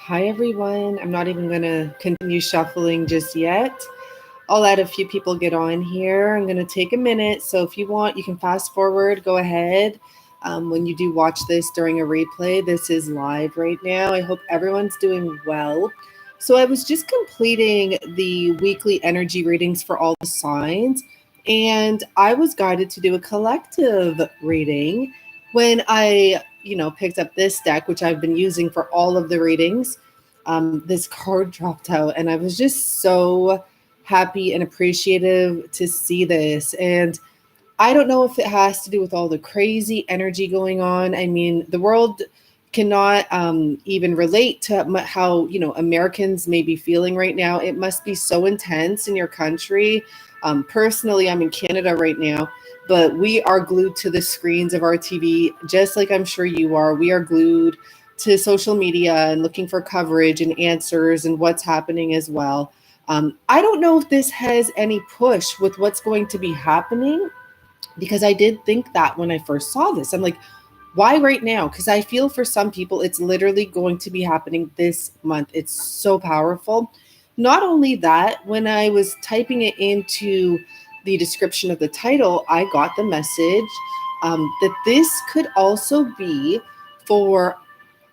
Hi, everyone. I'm not even going to continue shuffling just yet. I'll let a few people get on here. I'm going to take a minute. So if you want, you can fast forward, go ahead. When you do watch this during a replay, this is live right now. I hope everyone's doing well. So I was just completing the weekly energy readings for all the signs, and I was guided to do a collective reading when I picked up this deck, which I've been using for all of the readings. This card dropped out, and I was just so happy and appreciative to see this. And I don't know if it has to do with all the crazy energy going on. I mean, the world cannot even relate to how Americans may be feeling right now. It must be so intense in your country. Personally, I'm in Canada right now, but we are glued to the screens of our TV, just like I'm sure you are. We are glued to social media and looking for coverage and answers and what's happening as well. I don't know if this has any push with what's going to be happening, because I did think that when I first saw this. I'm like, why right now? Because I feel for some people, it's literally going to be happening this month. It's so powerful. Not only that, when I was typing it into the description of the title, I got the message that this could also be for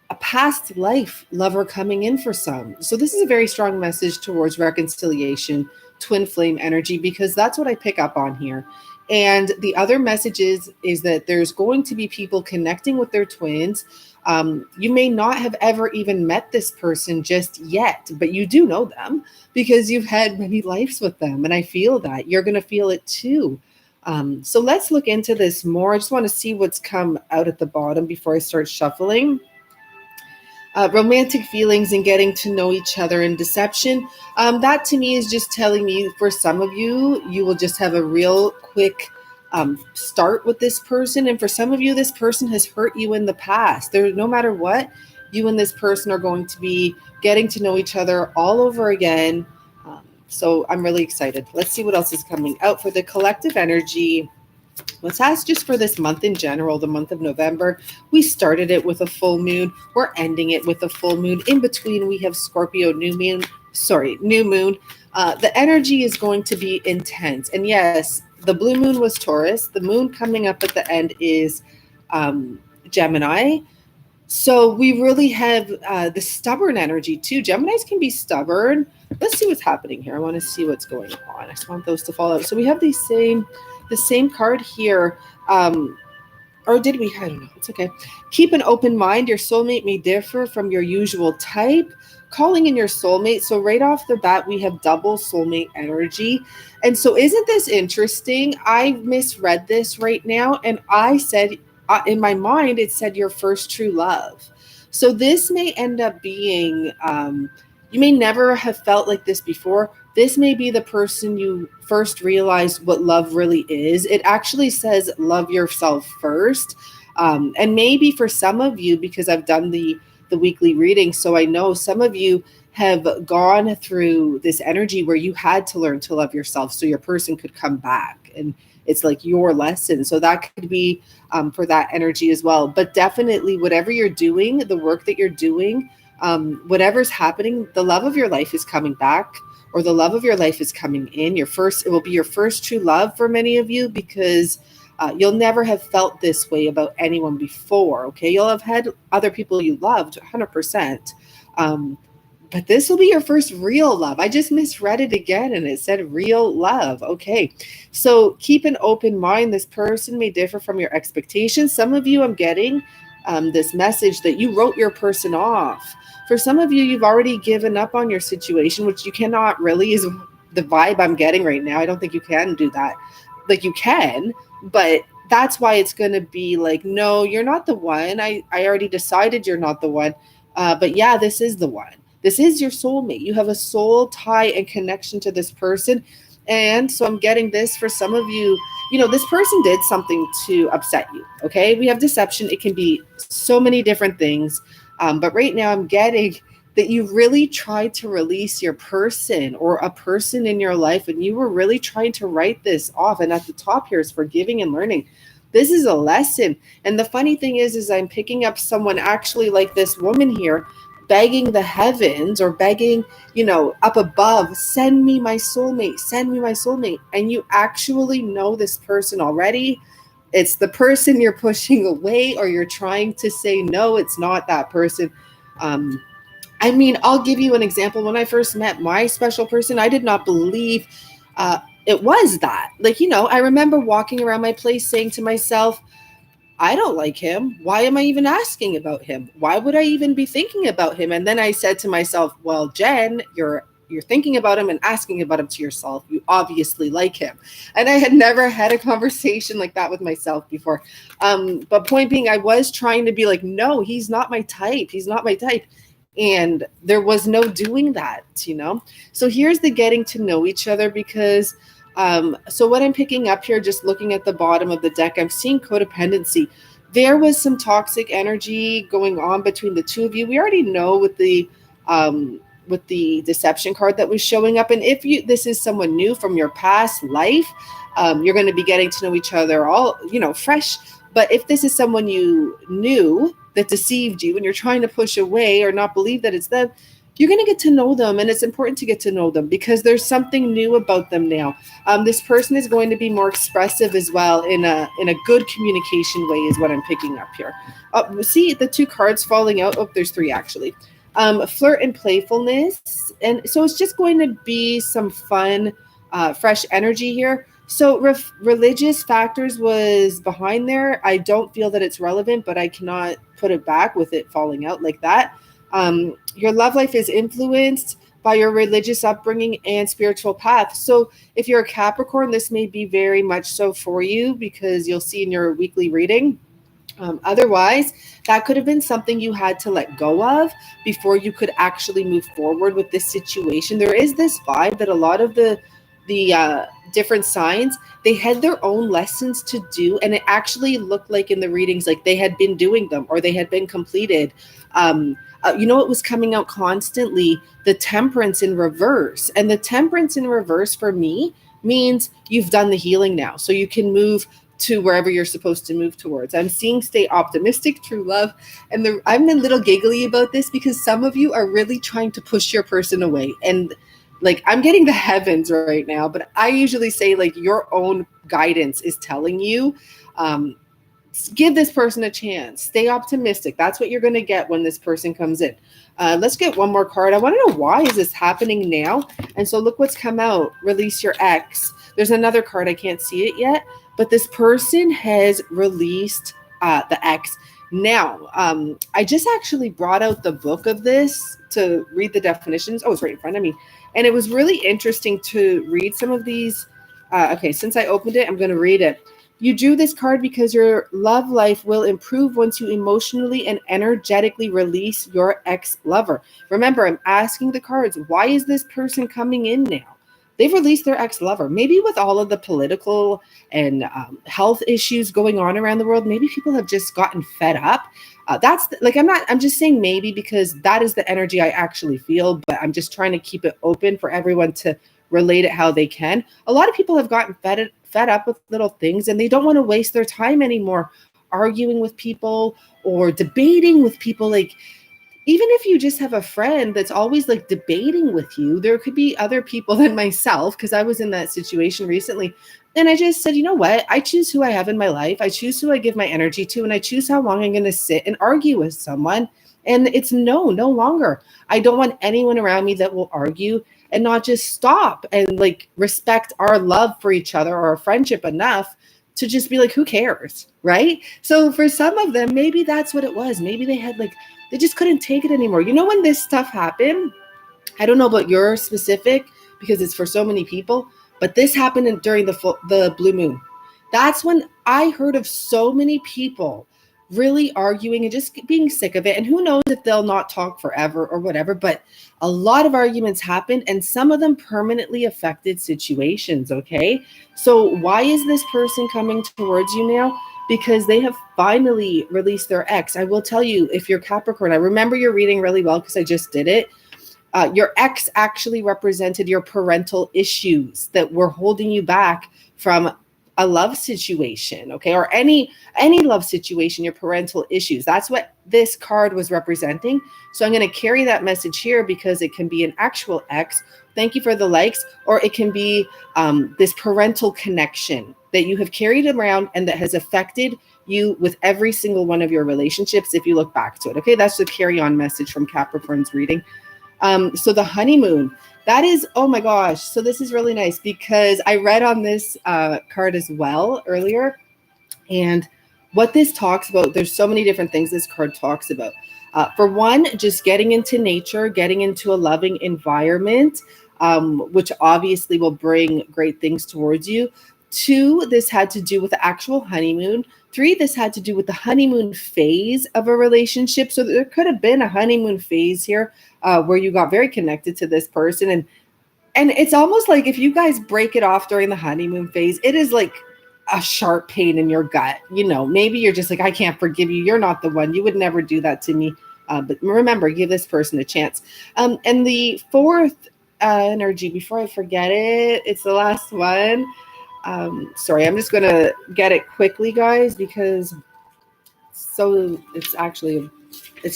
a past life lover coming in for some. So this is a very strong message towards reconciliation, twin flame energy, because that's what I pick up on here. And the other message is that there's going to be people connecting with their twins. You may not have ever even met this person just yet, but you do know them because you've had many lives with them. And I feel that you're going to feel it too. So let's look into this more. I just want to see what's come out at the bottom before I start shuffling. Romantic feelings and getting to know each other and deception. That to me is just telling me for some of you, you will just have a real quick start with this person. And for some of you, this person has hurt you in the past. No matter what, you and this person are going to be getting to know each other all over again. So I'm really excited. Let's see what else is coming out for the collective energy. Let's ask just for this month in general, the month of November. We started it with a full moon. We're ending it with a full moon. In between, we have Scorpio new moon. The energy is going to be intense. And yes, the blue moon was Taurus. The moon coming up at the end is Gemini. So we really have the stubborn energy too. Geminis can be stubborn. Let's see what's happening here. I want to see what's going on. I just want those to fall out. So we have the same card here. Or did we? I don't know. It's okay. Keep an open mind. Your soulmate may differ from your usual type. Calling in your soulmate. So right off the bat, we have double soulmate energy. And so isn't this interesting? I misread this right now. And I said, in my mind, it said your first true love. So this may end up being, you may never have felt like this before. This may be the person you first realized what love really is. It actually says love yourself first. And maybe for some of you, because I've done the weekly reading, so I know some of you have gone through this energy where you had to learn to love yourself so your person could come back. And it's like your lesson. So that could be for that energy as well. But definitely whatever you're doing, the work that you're doing, whatever's happening, the love of your life is coming back, or the love of your life is coming in. It will be your first true love for many of you, because you'll never have felt this way about anyone before. Okay. You'll have had other people you loved 100%. But this will be your first real love. I just misread it again and it said real love. Okay. So keep an open mind. This person may differ from your expectations. Some of you, I'm getting this message that you wrote your person off. For some of you, you've already given up on your situation, which you cannot really, is the vibe I'm getting right now. I don't think you can do that. Like you can, but that's why it's going to be like, no, you're not the one. I already decided you're not the one. But yeah, this is the one. This is your soulmate. You have a soul tie and connection to this person. And so I'm getting this for some of you, this person did something to upset you. Okay. We have deception. It can be so many different things. But right now I'm getting that you really tried to release your person or a person in your life, and you were really trying to write this off. And at the top here is forgiving and learning. This is a lesson. And the funny thing is I'm picking up someone actually like this woman here, begging the heavens or begging, up above, send me my soulmate, send me my soulmate. And you actually know this person already. It's the person you're pushing away, or you're trying to say, no, it's not that person. I'll give you an example. When I first met my special person, I did not believe it was that. I remember walking around my place saying to myself, I don't like him. Why am I even asking about him? Why would I even be thinking about him? And then I said to myself, well, Jen, you're thinking about him and asking about him to yourself. You obviously like him. And I had never had a conversation like that with myself before. But point being, I was trying to be like, no, he's not my type. He's not my type. And there was no doing that, So here's the getting to know each other, because so what I'm picking up here, just looking at the bottom of the deck, I'm seeing codependency. There was some toxic energy going on between the two of you. We already know with the deception card that was showing up. And if this is someone new from your past life, you're going to be getting to know each other all, fresh. But if this is someone you knew that deceived you and you're trying to push away or not believe that it's them, you're going to get to know them. And it's important to get to know them because there's something new about them now. This person is going to be more expressive as well in a good communication way is what I'm picking up here. See the two cards falling out. Oh, there's three actually. Flirt and playfulness. And so it's just going to be some fun, fresh energy here. So religious factors was behind there. I don't feel that it's relevant, but I cannot put it back with it falling out like that. Your love life is influenced by your religious upbringing and spiritual path. So if you're a Capricorn, this may be very much so for you because you'll see in your weekly reading. Otherwise, that could have been something you had to let go of before you could actually move forward with this situation. There is this vibe that a lot of the different signs, they had their own lessons to do, and it actually looked like in the readings like they had been doing them or they had been completed. It was coming out constantly, the temperance in reverse. And the temperance in reverse for me means you've done the healing now, so you can move to wherever you're supposed to move towards. I'm seeing stay optimistic, true love. And I'm a little giggly about this because some of you are really trying to push your person away. And I'm getting the heavens right now, but I usually say your own guidance is telling you, give this person a chance. Stay optimistic. That's what you're going to get when this person comes in. Let's get one more card. I want to know, why is this happening now? And so look what's come out. Release your ex. There's another card. I can't see it yet, but this person has released the ex. Now, I just actually brought out the book of this to read the definitions. Oh, it's right in front of me. And it was really interesting to read some of these. Okay, since I opened it, I'm going to read it. You drew this card because your love life will improve once you emotionally and energetically release your ex-lover. Remember, I'm asking the cards, why is this person coming in now? They've released their ex-lover. Maybe with all of the political and health issues going on around the world, maybe people have just gotten fed up. I'm just saying maybe because that is the energy I actually feel, but I'm just trying to keep it open for everyone to relate it how they can. A lot of people have gotten fed up with little things and they don't want to waste their time anymore arguing with people or debating with people. Even if you just have a friend that's always debating with you, there could be other people than myself, because I was in that situation recently. And I just said, you know what? I choose who I have in my life. I choose who I give my energy to, and I choose how long I'm going to sit and argue with someone. And it's no longer. I don't want anyone around me that will argue and not just stop and respect our love for each other or our friendship enough to just be who cares, right? So for some of them, maybe that's what it was. Maybe they had they just couldn't take it anymore. When this stuff happened, I don't know about your specific because it's for so many people, but this happened during the blue moon. That's when I heard of so many people really arguing and just being sick of it. And who knows if they'll not talk forever or whatever, but a lot of arguments happened and some of them permanently affected situations, okay? So why is this person coming towards you now? Because they have finally released their ex. I will tell you, if you're Capricorn, I remember your reading really well because I just did it. Your ex actually represented your parental issues that were holding you back from a love situation, okay, or any love situation, your parental issues. That's what this card was representing. So I'm going to carry that message here because it can be an actual ex. Thank you for the likes. Or it can be this parental connection that you have carried around and that has affected you with every single one of your relationships if you look back to it. Okay, that's the carry on message from Capricorn's reading. So the honeymoon, that is, oh my gosh. So this is really nice because I read on this card as well earlier. And what this talks about, there's so many different things this card talks about. For one, just getting into nature, getting into a loving environment, which obviously will bring great things towards you. 2, this had to do with the actual honeymoon. 3, this had to do with the honeymoon phase of a relationship. So there could have been a honeymoon phase here where you got very connected to this person. And it's almost like if you guys break it off during the honeymoon phase, it is like a sharp pain in your gut. You know, maybe you're just like, I can't forgive you. You're not the one. You would never do that to me. But remember, give this person a chance. And the 4th energy, before I forget it, it's the last one. Sorry, I'm just going to get it quickly, guys, because it's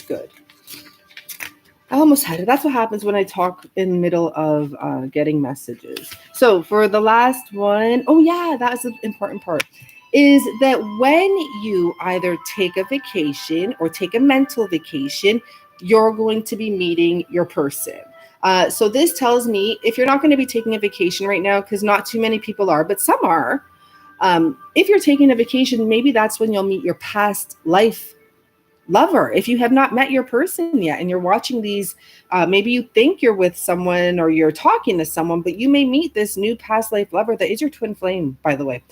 good. I almost had it. That's what happens when I talk in the middle of getting messages. So for the last one, oh yeah, that's the important part, is that when you either take a vacation or take a mental vacation, you're going to be meeting your person. So this tells me if you're not going to be taking a vacation right now, because not too many people are, but some are. If you're taking a vacation, maybe that's when you'll meet your past life lover. If you have not met your person yet and you're watching these, maybe you think you're with someone or you're talking to someone, but you may meet this new past life lover that is your twin flame, by the way.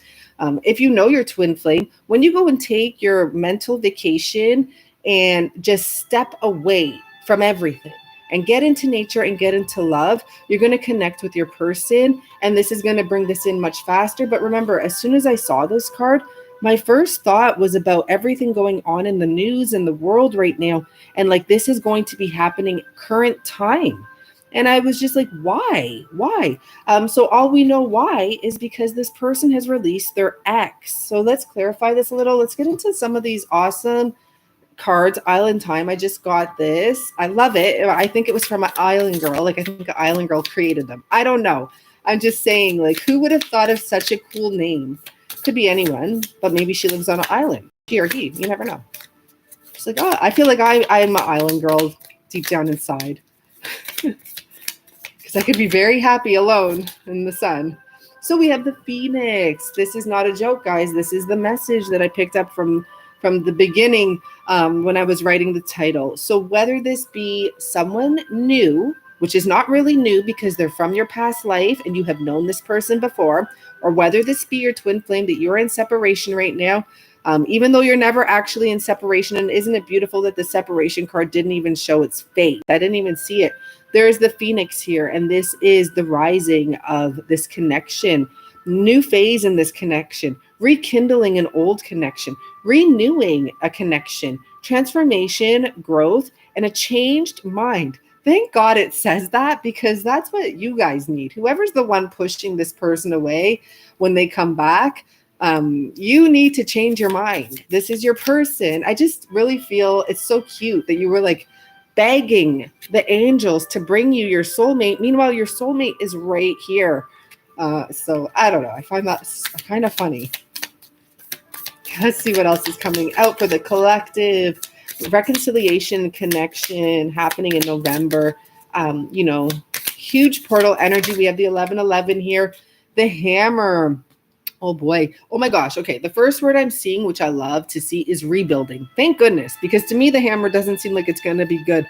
If you know your twin flame, when you go and take your mental vacation and just step away from everything and get into nature and get into love, you're going to connect with your person. And this is going to bring this in much faster. But remember, as soon as I saw this card, my first thought was about everything going on in the news and the world right now. And like, this is going to be happening current time. And I was just like, why? So all we know why is because this person has released their ex. So let's clarify this a little. Let's get into some of these awesome cards. Island Time. I just got this. I love it. I think it was from an Island Girl. Like, I think an Island Girl created them. I don't know. I'm just saying, like, who would have thought of such a cool name? Could be anyone, but maybe she lives on an island. She or he. You never know. She's like, oh, I feel like I'm an island girl deep down inside. Because I could be very happy alone in the sun. So we have the Phoenix. This is not a joke, guys. This is the message that I picked up from the beginning when I was writing the title. So whether this be someone new, which is not really new because they're from your past life and you have known this person before, or whether this be your twin flame that you're in separation right now, even though you're never actually in separation. And isn't it beautiful that the separation card didn't even show its face? I didn't even see it. There's the Phoenix here, and this is the rising of this connection, new phase in this connection, rekindling an old connection, renewing a connection, transformation, growth, and a changed mind. Thank God it says that, because that's what you guys need. Whoever's the one pushing this person away when they come back, you need to change your mind. This is your person. I just really feel it's so cute that you were like begging the angels to bring you your soulmate. Meanwhile, your soulmate is right here. So I don't know. I find that kind of funny. Let's see what else is coming out for the collective. Reconciliation, connection happening in November. Huge portal energy. We have the 1111 here. The hammer. Oh boy. Oh my gosh. Okay. The first word I'm seeing, which I love to see, is rebuilding. Thank goodness, because to me, the hammer doesn't seem like it's going to be good.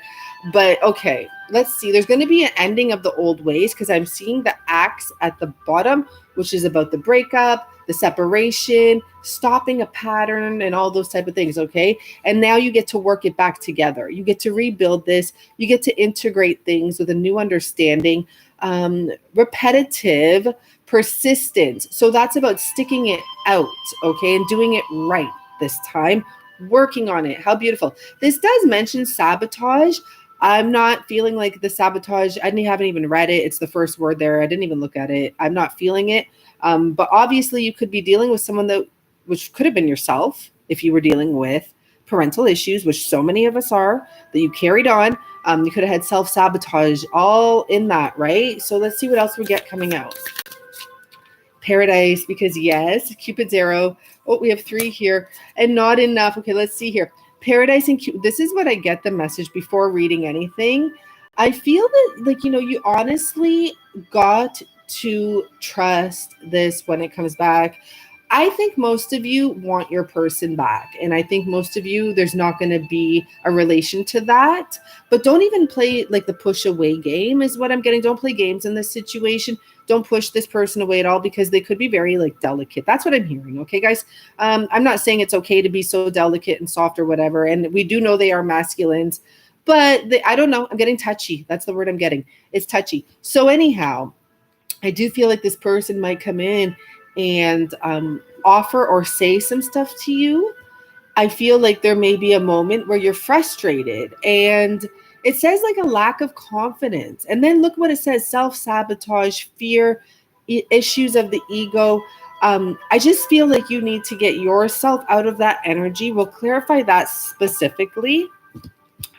But okay, let's see. There's going to be an ending of the old ways, because I'm seeing the axe at the bottom, which is about the breakup, the separation, stopping a pattern, and all those type of things. Okay. And now you get to work it back together. You get to rebuild this. You get to integrate things with a new understanding. Repetitive persistence. So that's about sticking it out, okay, and doing it right this time, working on it. How beautiful. This does mention sabotage. I'm not feeling like the sabotage. I haven't even read it. It's the first word there. I didn't even look at it. I'm not feeling it. But obviously you could be dealing with someone which could have been yourself if you were dealing with parental issues, which so many of us are, that you carried on. You could have had self-sabotage all in that, right? So let's see what else we get coming out. Paradise, because yes, Cupid's arrow. Oh, we have 3 here and not enough. Okay, let's see here. Paradise and Cupid. This is what I get the message before reading anything. I feel that, like, you honestly got to trust this when it comes back. I think most of you want your person back. And I think most of you, there's not going to be a relation to that. But don't even play like the push away game is what I'm getting. Don't play games in this situation. Don't push this person away at all, because they could be very like delicate. That's what I'm hearing. Okay, guys. I'm not saying it's okay to be so delicate and soft or whatever. And we do know they are masculines. But I don't know. I'm getting touchy. That's the word I'm getting. It's touchy. So anyhow, I do feel like this person might come in and offer or say some stuff to you. I feel like there may be a moment where you're frustrated, and it says like a lack of confidence. And then look what it says: self-sabotage, fear, issues of the ego. I just feel like you need to get yourself out of that energy. We'll clarify that specifically.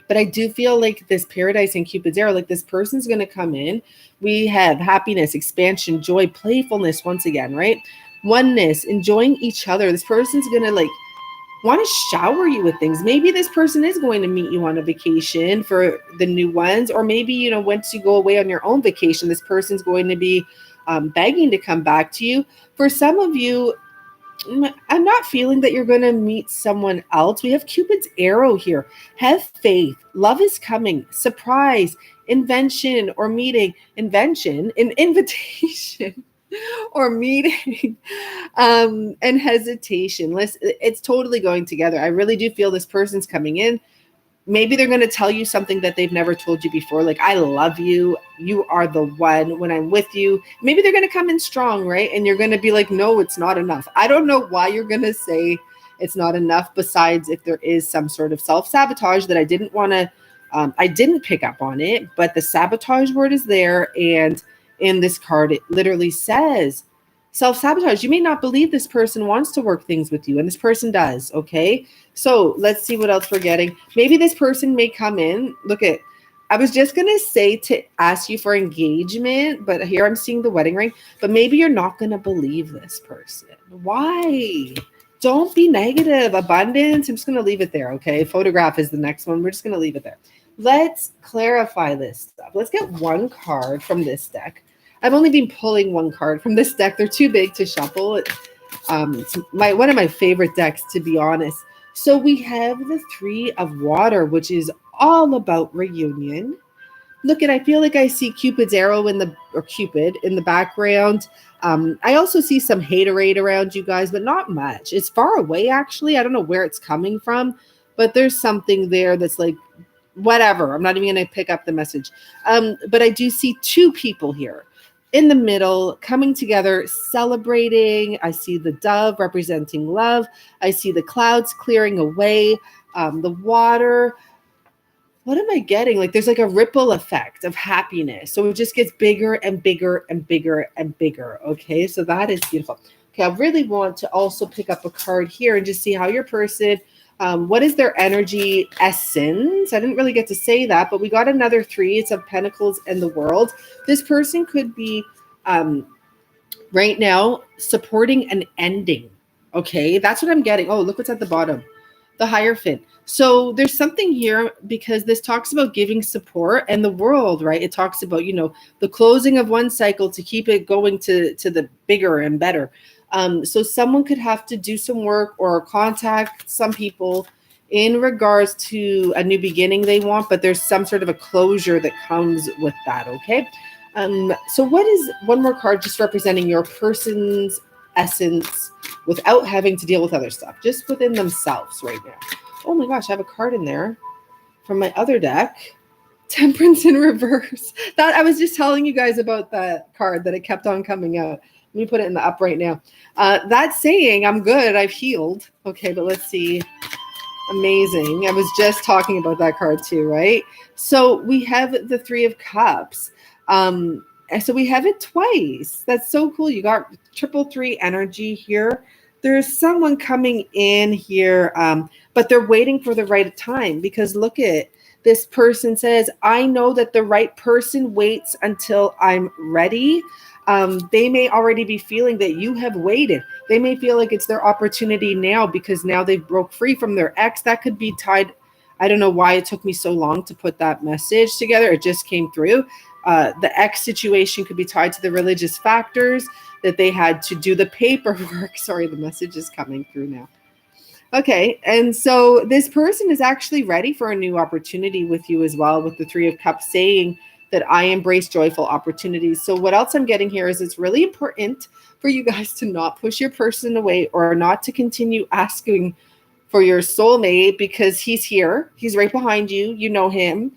But I do feel like this Paradise and Cupid's arrow, like this person's going to come in. We have happiness, expansion, joy, playfulness once again, right? Oneness, enjoying each other. This person's going to like want to shower you with things. Maybe this person is going to meet you on a vacation for the new ones. Or maybe, once you go away on your own vacation, this person's going to be begging to come back to you. For some of you, I'm not feeling that you're going to meet someone else. We have Cupid's arrow here. Have faith. Love is coming. Surprise, invention or meeting. Invention, an invitation or meeting, and hesitation. It's totally going together. I really do feel this person's coming in. Maybe they're going to tell you something that they've never told you before. Like, I love you. You are the one when I'm with you. Maybe they're going to come in strong, right? And you're going to be like, no, it's not enough. I don't know why you're going to say it's not enough, besides if there is some sort of self-sabotage that I didn't want to, I didn't pick up on it, but the sabotage word is there. And in this card, it literally says self-sabotage. You may not believe this person wants to work things with you, and this person does, okay? So let's see what else we're getting. Maybe this person may come in. I was just going to say to ask you for engagement, but here I'm seeing the wedding ring. But maybe you're not going to believe this person. Why? Don't be negative. Abundance. I'm just going to leave it there, okay? Photograph is the next one. We're just going to leave it there. Let's clarify this stuff. Let's get one card from this deck. I've only been pulling one card from this deck. They're too big to shuffle. It's one of my favorite decks, to be honest. So we have the 3 of water, which is all about reunion. I feel like I see Cupid's arrow Cupid in the background. I also see some haterade around you guys, but not much. It's far away, actually. I don't know where it's coming from, but there's something there that's like, whatever. I'm not even going to pick up the message. But I do see 2 people here in the middle, coming together, celebrating. I see the dove representing love. I see the clouds clearing away, the water. What am I getting? Like, there's like a ripple effect of happiness. So it just gets bigger and bigger and bigger and bigger. Okay, so that is beautiful. Okay, I really want to also pick up a card here and just see how your person, what is their energy essence? I didn't really get to say that, but we got another 3. It's of Pentacles and the World. This person could be right now supporting an ending. Okay, that's what I'm getting. Oh, look what's at the bottom. The Hierophant. So there's something here, because this talks about giving support, and the World, right? It talks about, the closing of one cycle to keep it going to the bigger and better. So someone could have to do some work or contact some people in regards to a new beginning they want, but there's some sort of a closure that comes with that, okay? So what is one more card just representing your person's essence without having to deal with other stuff, just within themselves right now? Oh my gosh, I have a card in there from my other deck. Temperance in reverse. That I was just telling you guys about that card that it kept on coming out. Let me put it in the up right now. That's saying I'm good. I've healed. Okay, but let's see. Amazing. I was just talking about that card too, right? So we have the 3 of Cups. And so we have it twice. That's so cool. You got 333 energy here. There's someone coming in here, but they're waiting for the right time, because look at this person says, I know that the right person waits until I'm ready. They may already be feeling that you have waited. They may feel like it's their opportunity now because now they broke free from their ex. That could be tied. I don't know why it took me so long to put that message together. It just came through. The ex situation could be tied to the religious factors that they had to do the paperwork. Sorry, the message is coming through now. Okay, and so this person is actually ready for a new opportunity with you as well, with the Three of Cups saying that I embrace joyful opportunities. So what else I'm getting here is it's really important for you guys to not push your person away, or not to continue asking for your soulmate, because he's here. He's right behind you. You know him.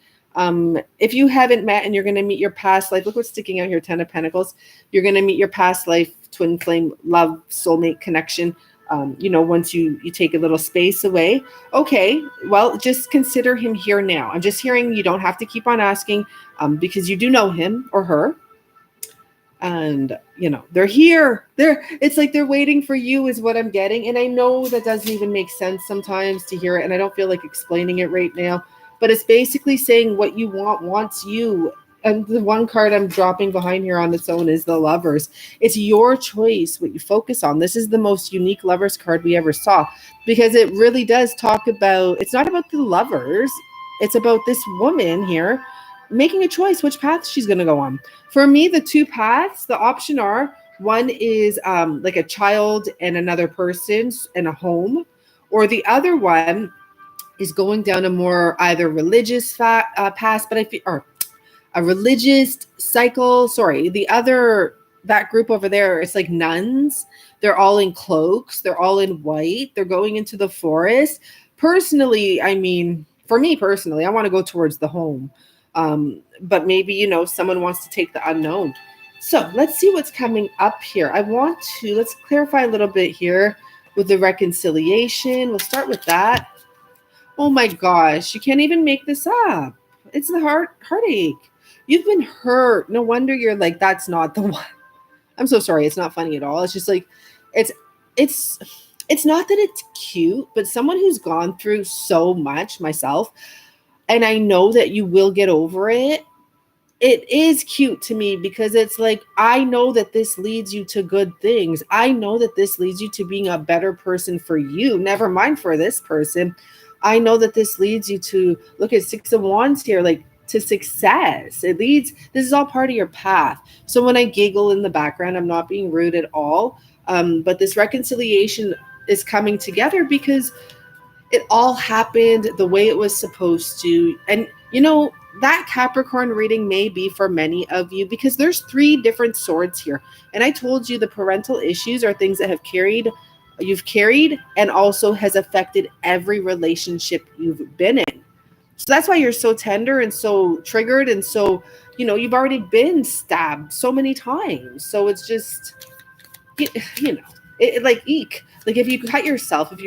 If you haven't met and you're going to meet your past life, look what's sticking out here, 10 of Pentacles. You're going to meet your past life, twin flame, love, soulmate connection. Once you take a little space away. Okay, well, just consider him here now. I'm just hearing you don't have to keep on asking, because you do know him or her. And, they're here. It's like they're waiting for you is what I'm getting. And I know that doesn't even make sense sometimes to hear it. And I don't feel like explaining it right now. But it's basically saying what you want wants you. And the one card I'm dropping behind here on its own is the Lovers. It's your choice what you focus on. This is the most unique Lovers card we ever saw, because it really does talk about, it's not about the lovers. It's about this woman here making a choice which path she's going to go on. For me, the two paths, the option are, one is like a child and another person and a home, or the other one is going down a more either religious path, but I feel, or a religious cycle. Sorry, that group over there, it's like nuns. They're all in cloaks. They're all in white. They're going into the forest. Personally, for me personally, I want to go towards the home. But maybe, someone wants to take the unknown. So let's see what's coming up here. Let's clarify a little bit here with the reconciliation. We'll start with that. Oh my gosh, you can't even make this up. It's the heartache. You've been hurt. No wonder you're like, that's not the one. I'm so sorry. It's not funny at all. It's just like, it's not that it's cute, but someone who's gone through so much, myself, and I know that you will get over it. It is cute to me, because it's like, I know that this leads you to good things. I know that this leads you to being a better person for you. Never mind for this person. I know that this leads you to, look at 6 of Wands here, like, to success. This is all part of your path. So when I giggle in the background, I'm not being rude at all. But this reconciliation is coming together because it all happened the way it was supposed to. And that Capricorn reading may be for many of you, because there's 3 different swords here. And I told you the parental issues are things that you've carried and also has affected every relationship you've been in. So that's why you're so tender and so triggered, and so, you've already been stabbed so many times. So it's just, like, eek. Like, if you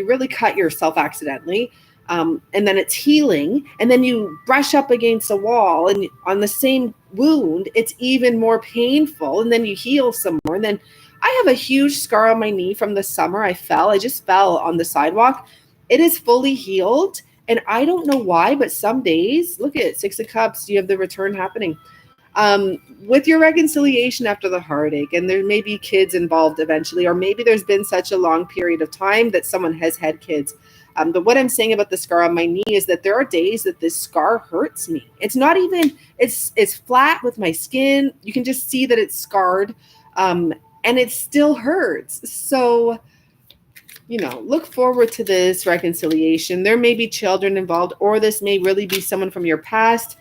really cut yourself accidentally, and then it's healing, and then you brush up against a wall and on the same wound, it's even more painful, and then you heal some more. And then I have a huge scar on my knee from the summer. I just fell on the sidewalk. It is fully healed. And I don't know why, but some days, look at 6 of Cups, you have the return happening. With your reconciliation after the heartache, and there may be kids involved eventually, or maybe there's been such a long period of time that someone has had kids. But what I'm saying about the scar on my knee is that there are days that this scar hurts me. It's not even, it's flat with my skin. You can just see that it's scarred, and it still hurts. So, look forward to this reconciliation. There may be children involved, or this may really be someone from your past.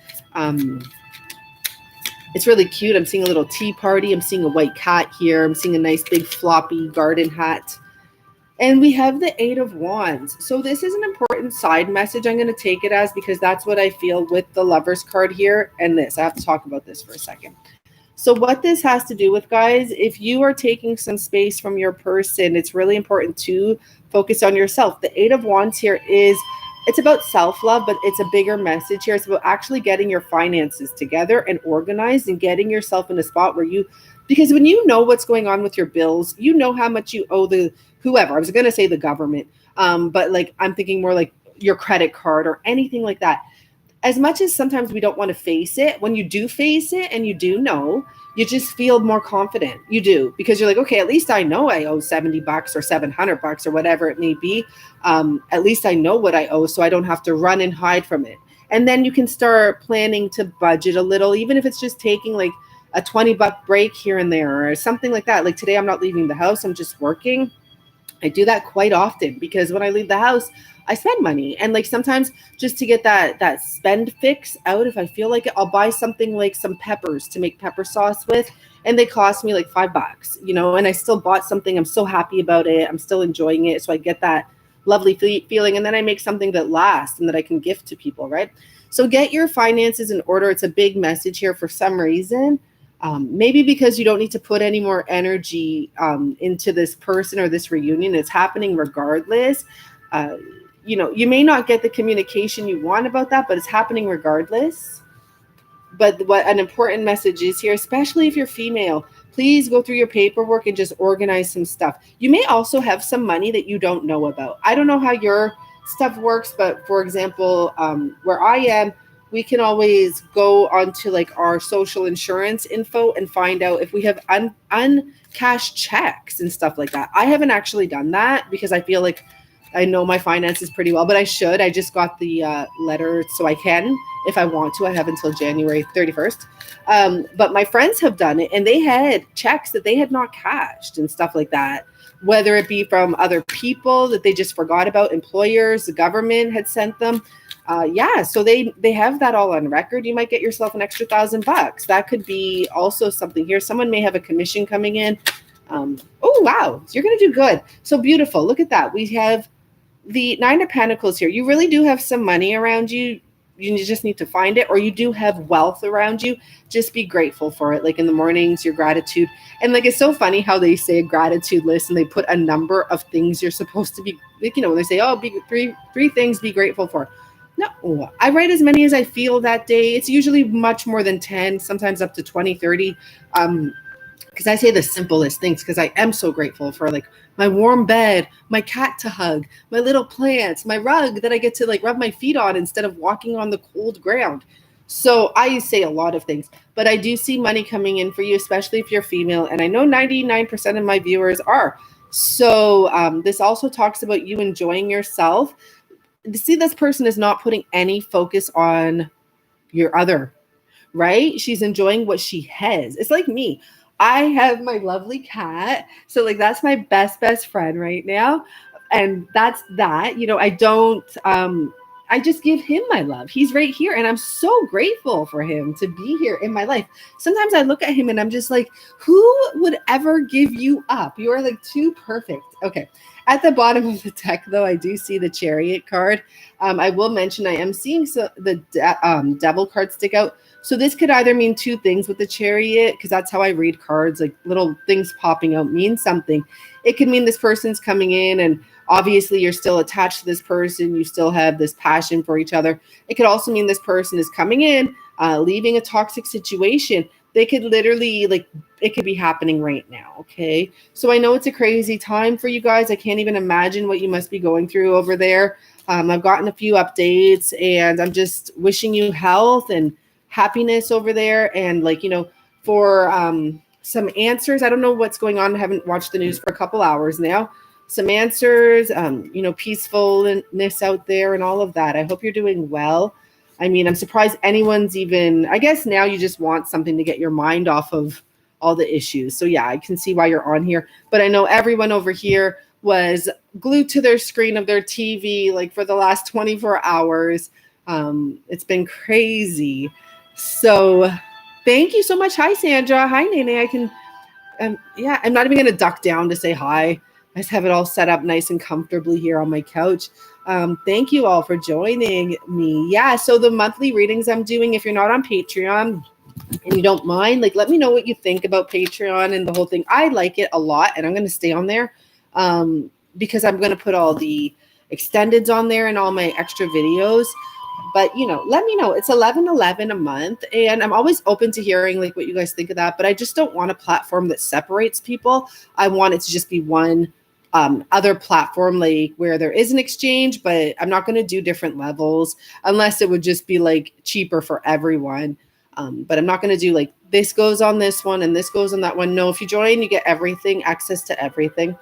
It's really cute. I'm seeing a little tea party. I'm seeing a white cat here. I'm seeing a nice big floppy garden hat. And we have the 8 of Wands. So this is an important side message. I'm going to take it as, because that's what I feel with the Lovers card here and this. I have to talk about this for a second. So what this has to do with, guys, if you are taking some space from your person, it's really important to focus on yourself. The 8 of Wands here is it's about self-love, but it's a bigger message here. It's about actually getting your finances together and organized and getting yourself in a spot where because when you know what's going on with your bills, you know how much you owe the whoever. I was going to say the government, but like I'm thinking more like your credit card or anything like that. As much as sometimes we don't want to face it, when you do face it and you do know, you just feel more confident. You do, because you're like, okay, at least I know I owe $70 or $700 or whatever it may be. At least I know what I owe, so I don't have to run and hide from it. And then you can start planning to budget a little, even if it's just taking like a $20 break here and there or something like that. Like today, I'm not leaving the house. I'm just working. I do that quite often because when I leave the house, I spend money. And like sometimes just to get that spend fix out, if I feel like it, I'll buy something like some peppers to make pepper sauce with. And they cost me like $5, and I still bought something. I'm so happy about it. I'm still enjoying it. So I get that lovely feeling. And then I make something that lasts and that I can gift to people, right? So get your finances in order. It's a big message here for some reason. Maybe because you don't need to put any more energy into this person or this reunion. It's happening regardless. You may not get the communication you want about that, but it's happening regardless. But what an important message is here, especially if you're female, please go through your paperwork and just organize some stuff. You may also have some money that you don't know about. I don't know how your stuff works, but for example, where I am, we can always go onto like our social insurance info and find out if we have uncashed checks and stuff like that. I haven't actually done that because I feel like I know my finances pretty well, but I should. I just got the letter, so I can, if I want to. I have until January 31st. But my friends have done it, and they had checks that they had not cashed and stuff like that, whether it be from other people that they just forgot about, employers, the government had sent them. So they have that all on record. You might get yourself an extra $1,000. That could be also something here. Someone may have a commission coming in. Oh, wow. You're going to do good. So beautiful. Look at that. We have the Nine of Pentacles here. You really do have some money around you. You just need to find it, or you do have wealth around you. Just be grateful for it. Like in the mornings, your gratitude. And like, it's so funny how they say a gratitude list and they put a number of things you're supposed to be, like, when they say, oh, be three things be grateful for. No, I write as many as I feel that day. It's usually much more than 10, sometimes up to 20, 30. Because I say the simplest things because I am so grateful for like my warm bed, my cat to hug, my little plants, my rug that I get to like rub my feet on instead of walking on the cold ground. So I say a lot of things, but I do see money coming in for you, especially if you're female. And I know 99% of my viewers are. So this also talks about you enjoying yourself. See, this person is not putting any focus on your other, right? She's enjoying what she has. It's like me. I have my lovely cat. So like, that's my best friend right now. And that's that, I just give him my love. He's right here. And I'm so grateful for him to be here in my life. Sometimes I look at him and I'm just like, who would ever give you up? You are like too perfect. Okay. At the bottom of the deck, though, I do see the Chariot card. I will mention I am seeing the Devil card stick out. So this could either mean two things with the Chariot, because that's how I read cards, like little things popping out mean something. It could mean this person's coming in and obviously you're still attached to this person. You still have this passion for each other. It could also mean this person is coming in, leaving a toxic situation. They could literally, like, it could be happening right now, okay? So I know it's a crazy time for you guys. I can't even imagine what you must be going through over there. I've gotten a few updates, and I'm just wishing you health and happiness over there. And, like, for some answers, I don't know what's going on. I haven't watched the news for a couple hours now. Some answers, peacefulness out there and all of that. I hope you're doing well. I mean, I'm surprised anyone's even, I guess now you just want something to get your mind off of all the issues. So yeah, I can see why you're on here. But I know everyone over here was glued to their screen of their TV like for the last 24 hours. It's been crazy. So thank you so much. Hi, Sandra. Hi, Nene. I can, I'm not even going to duck down to say hi. I just have it all set up nice and comfortably here on my couch. Thank you all for joining me. Yeah, so the monthly readings I'm doing, if you're not on Patreon and you don't mind, like, let me know what you think about Patreon and the whole thing. I like it a lot, and I'm going to stay on there because I'm going to put all the extendeds on there and all my extra videos. But, you know, let me know. It's 11.11 a month, and I'm always open to hearing like what you guys think of that. But I just don't want a platform that separates people. I want it to just be one other platform, like where there is an exchange, but I'm not going to do different levels unless it would just be like cheaper for everyone. But I'm not going to do like this goes on this one and this goes on that one. No, if you join, you get everything, access to everything.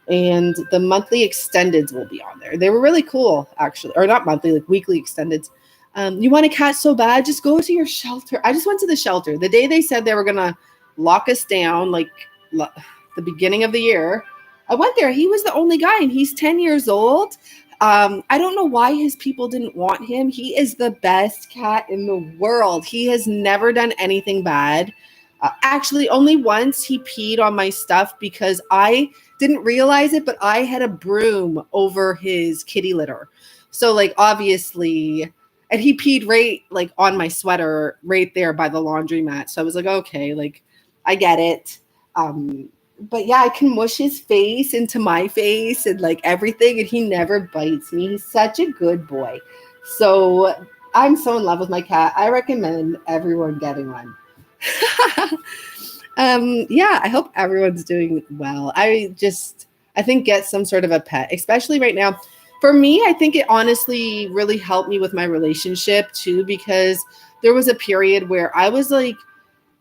And the monthly extendeds will be on there. They were really cool, actually, or not monthly, like weekly extendeds. You want a cat so bad, just go to your shelter. I just went to the shelter the day they said they were going to lock us down, like the beginning of the year. I went there. He was the only guy, and he's 10 years old. I don't know why his people didn't want him. He is the best cat in the world. He has never done anything bad. Actually, only once he peed on my stuff because I didn't realize it, but I had a broom over his kitty litter. So, like, obviously, and he peed right, like, on my sweater right there by the laundromat. So I was like, okay, like, I get it. But yeah, I can mush his face into my face and like everything, and he never bites me. He's such a good boy. So I'm so in love with my cat. I recommend everyone getting one. Yeah, I hope everyone's doing well. I think get some sort of a pet, especially right now. For me, I think it honestly really helped me with my relationship too, because there was a period where I was like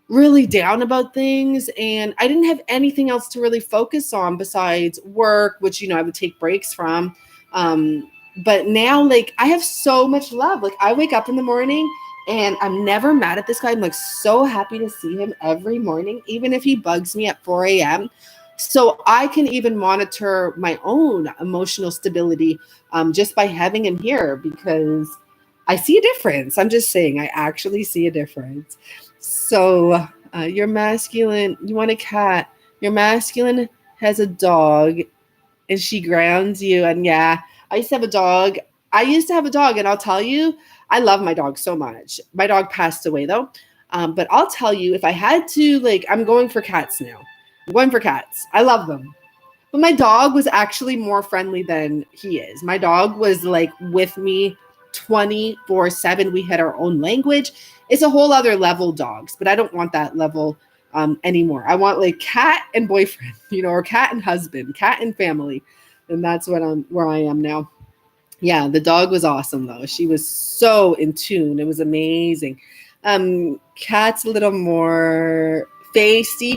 really down about things and I didn't have anything else to really focus on besides work, which, you know, I would take breaks from. But now, like, I have so much love. Like, I wake up in the morning and I'm never mad at this guy. I'm like so happy to see him every morning, even if he bugs me at 4 a.m. So I can even monitor my own emotional stability just by having him here, because I see a difference. I'm just saying, I actually see a difference. So your masculine, you want a cat. Your masculine has a dog and she grounds you. And yeah, I used to have a dog. And I'll tell you, I love my dog so much. My dog passed away though. But I'll tell you, if I had to, like, I'm going for cats now. I'm going for cats. I love them. But my dog was actually more friendly than he is. My dog was like with me 24/7. We had our own language. It's a whole other level dogs, but I don't want that level anymore. I want like cat and boyfriend, you know, or cat and husband, cat and family. And that's where I am now. Yeah, the dog was awesome though. She was so in tune. It was amazing. Cat's a little more feisty.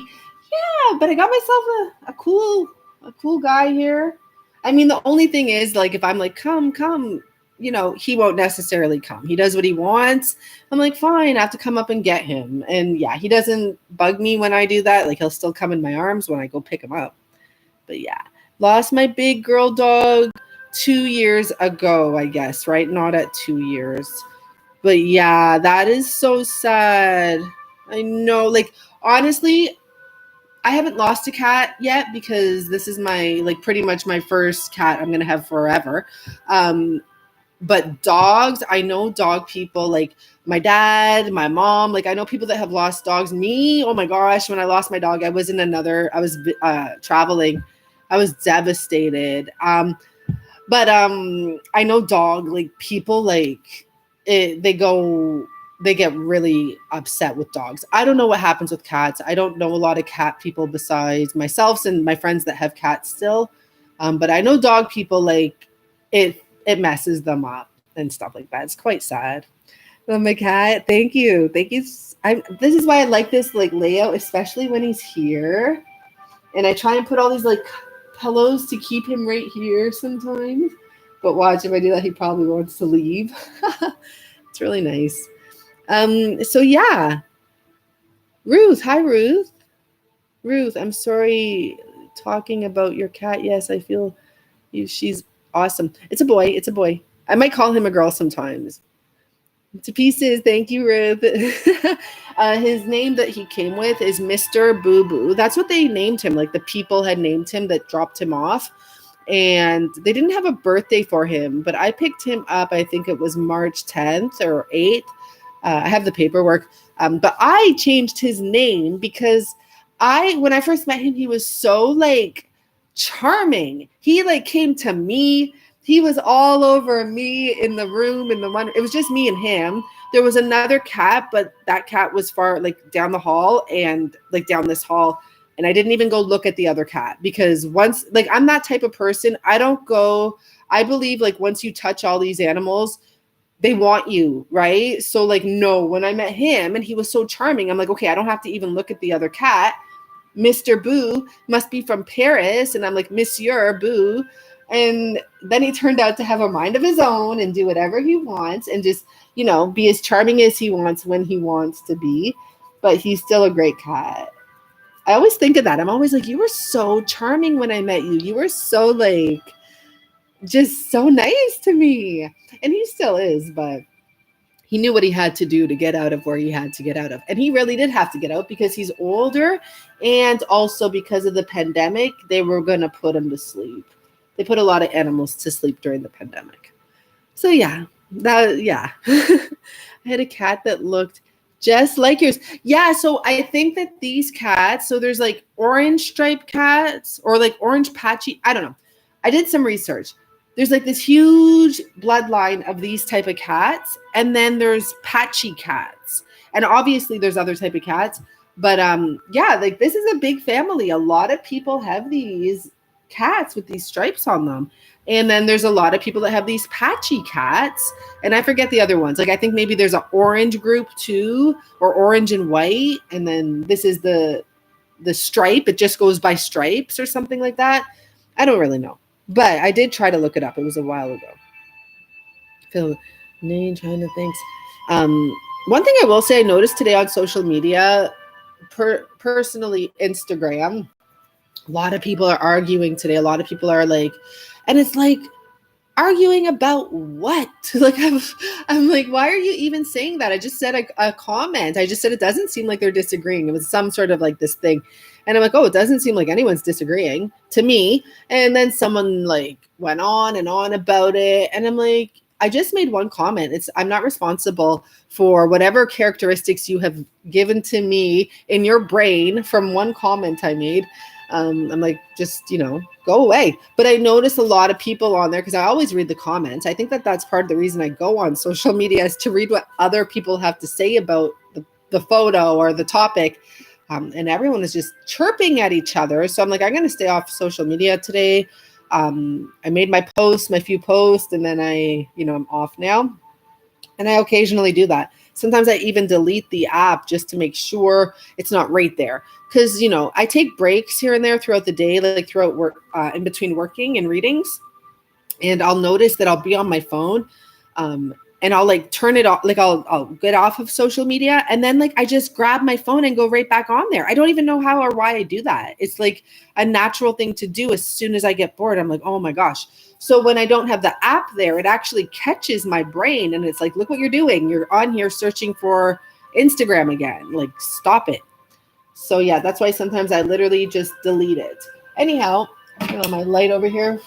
Yeah, but I got myself a cool guy here. I mean, the only thing is, like, if I'm like, come, you know, he won't necessarily come. He does what he wants. I'm like, fine, I have to come up and get him. And yeah, he doesn't bug me when I do that. Like, he'll still come in my arms when I go pick him up. But yeah, lost my big girl dog 2 years ago, I guess, right? Not at 2 years. But yeah, that is so sad. I know, like, honestly, I haven't lost a cat yet because this is my, like, pretty much my first cat I'm going to have forever. But dogs, I know dog people, like my dad, my mom, like I know people that have lost dogs. Me, oh my gosh, when I lost my dog, I was traveling. I was devastated. But I know dog, like people, like they get really upset with dogs. I don't know what happens with cats. I don't know a lot of cat people besides myself and my friends that have cats still. But I know dog people, like it messes them up and stuff like that. It's quite sad. Oh, my cat, thank you. This is why I like this like layout, especially when he's here. And I try and put all these like pillows to keep him right here sometimes. But watch, if I do that, he probably wants to leave. It's really nice. So yeah. Ruth, hi Ruth. Ruth, I'm sorry talking about your cat. Yes, I feel you. She's awesome. It's a boy. I might call him a girl sometimes. To pieces. Thank you, Ruth. His name that he came with is Mr. Boo Boo. That's what they named him. Like the people had named him that dropped him off. And they didn't have a birthday for him, but I picked him up. I think it was March 10th or 8th. I have the paperwork. But I changed his name because when I first met him, he was so like charming. He like came to me He was all over me in the room, in the one, it was just me and him. There was another cat, but that cat was far, like down the hall and like down this hall. And I didn't even go look at the other cat because once, like, I'm that type of person. I believe like once you touch all these animals, they want you, right? So like, no, when I met him and he was so charming, I'm like, okay, I don't have to even look at the other cat. Mr. Boo must be from Paris. And I'm like, Monsieur Boo. And then he turned out to have a mind of his own and do whatever he wants and just, be as charming as he wants when he wants to be. But he's still a great cat. I always think of that. I'm always like, you were so charming when I met you. You were so like, just so nice to me. And he still is, but he knew what he had to do to get out of where he had to get out of. And he really did have to get out because he's older. And also because of the pandemic, they were going to put him to sleep. They put a lot of animals to sleep during the pandemic. So yeah. I had a cat that looked just like yours. Yeah, so I think that these cats, so there's like orange striped cats or like orange patchy, I don't know. I did some research. There's like this huge bloodline of these type of cats, and then there's patchy cats. And obviously there's other type of cats, but yeah, like this is a big family. A lot of people have these cats with these stripes on them. And then there's a lot of people that have these patchy cats, and I forget the other ones. Like I think maybe there's an orange group too, or orange and white, and then this is the stripe. It just goes by stripes or something like that. I don't really know. But I did try to look it up. It was a while ago. Phil, name trying to think. One thing I will say, I noticed today on social media, personally Instagram, a lot of people are arguing today. A lot of people are like, and it's like, arguing about what? Like I'm like, why are you even saying that? I just said a comment. I just said it doesn't seem like they're disagreeing. It was some sort of like this thing. And I'm like, oh, it doesn't seem like anyone's disagreeing to me. And then someone like went on and on about it. And I'm like, I just made one comment. I'm not responsible for whatever characteristics you have given to me in your brain from one comment I made. I'm like, just, go away. But I notice a lot of people on there because I always read the comments. I think that that's part of the reason I go on social media is to read what other people have to say about the photo or the topic. And everyone is just chirping at each other. So I'm like, I'm going to stay off social media today. I made my few posts, and then I'm off now. And I occasionally do that. Sometimes I even delete the app just to make sure it's not right there. Because, I take breaks here and there throughout the day, like throughout work, in between working and readings. And I'll notice that I'll be on my phone and I'll like turn it off. Like I'll get off of social media. And then like I just grab my phone and go right back on there. I don't even know how or why I do that. It's like a natural thing to do. As soon as I get bored, I'm like, oh my gosh. So when I don't have the app there, it actually catches my brain. And it's like, look what you're doing. You're on here searching for Instagram again. Like, stop it. So yeah, that's why sometimes I literally just delete it. Anyhow, my light over here.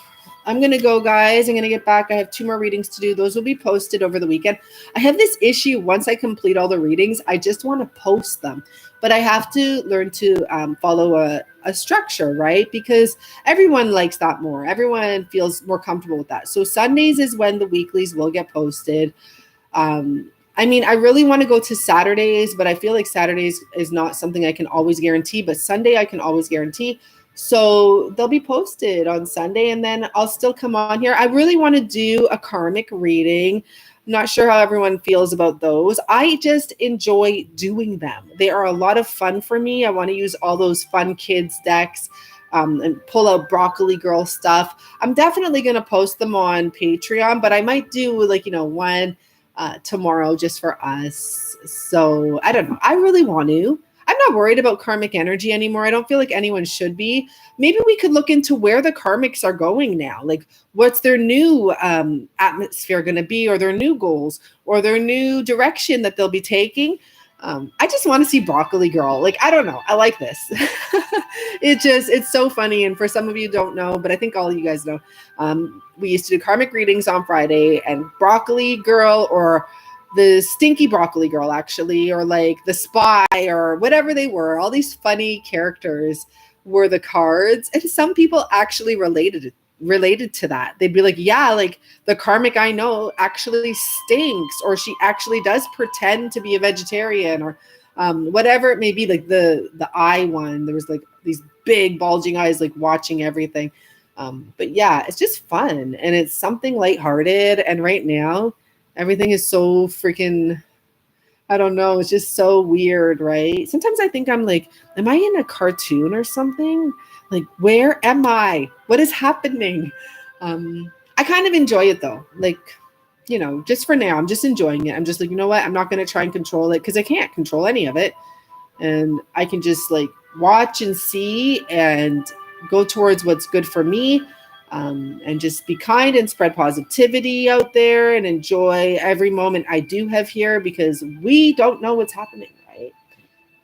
I'm going to go, guys. I'm going to get back. I have 2 more readings to do. Those will be posted over the weekend. I have this issue. Once I complete all the readings, I just want to post them. But I have to learn to follow a structure, right? Because everyone likes that more. Everyone feels more comfortable with that. So Sundays is when the weeklies will get posted. I really want to go to Saturdays, but I feel like Saturdays is not something I can always guarantee. But Sunday I can always guarantee. So they'll be posted on Sunday, and then I'll still come on here. I really want to do a karmic reading. I'm not sure how everyone feels about those. I just enjoy doing them. They are a lot of fun for me. I want to use all those fun kids decks and pull out Broccoli Girl stuff. I'm definitely going to post them on Patreon, but I might do one tomorrow just for us. So I don't know. I really want to. I'm not worried about karmic energy anymore. I don't feel like anyone should be. Maybe we could look into where the karmics are going now. Like, what's their new atmosphere going to be, or their new goals, or their new direction that they'll be taking. I just want to see Broccoli Girl. Like, I don't know. I like this. It's so funny. And for some of you don't know, but I think all of you guys know, we used to do karmic readings on Friday, and Broccoli Girl, or the Stinky Broccoli Girl, actually, or like the Spy, or whatever they were, all these funny characters were the cards. And some people actually related related to that. They'd be like, yeah, like the karmic I know actually stinks, or she actually does pretend to be a vegetarian, or whatever it may be. Like the eye one, there was like these big bulging eyes, like watching everything. But yeah, it's just fun, and it's something lighthearted. And right now, everything is so freaking, I don't know, it's just so weird, right? Sometimes I think I'm like, am I in a cartoon or something? Like, where am I? What is happening? I kind of enjoy it though. Like, you know, just for now, I'm just enjoying it. I'm just like, you know what? I'm not going to try and control it because I can't control any of it. And I can just like watch and see and go towards what's good for me, and just be kind and spread positivity out there and enjoy every moment I do have here, because we don't know what's happening, right?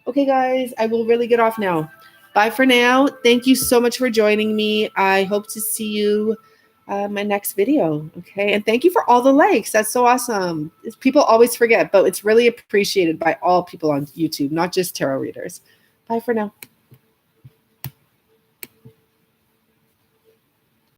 Okay, guys, I will really get off now. Bye for now. Thank you so much for joining me. I hope to see you my next video. Okay. And thank you for all the likes. That's so awesome. People always forget, but it's really appreciated by all people on YouTube, not just tarot readers. Bye for now.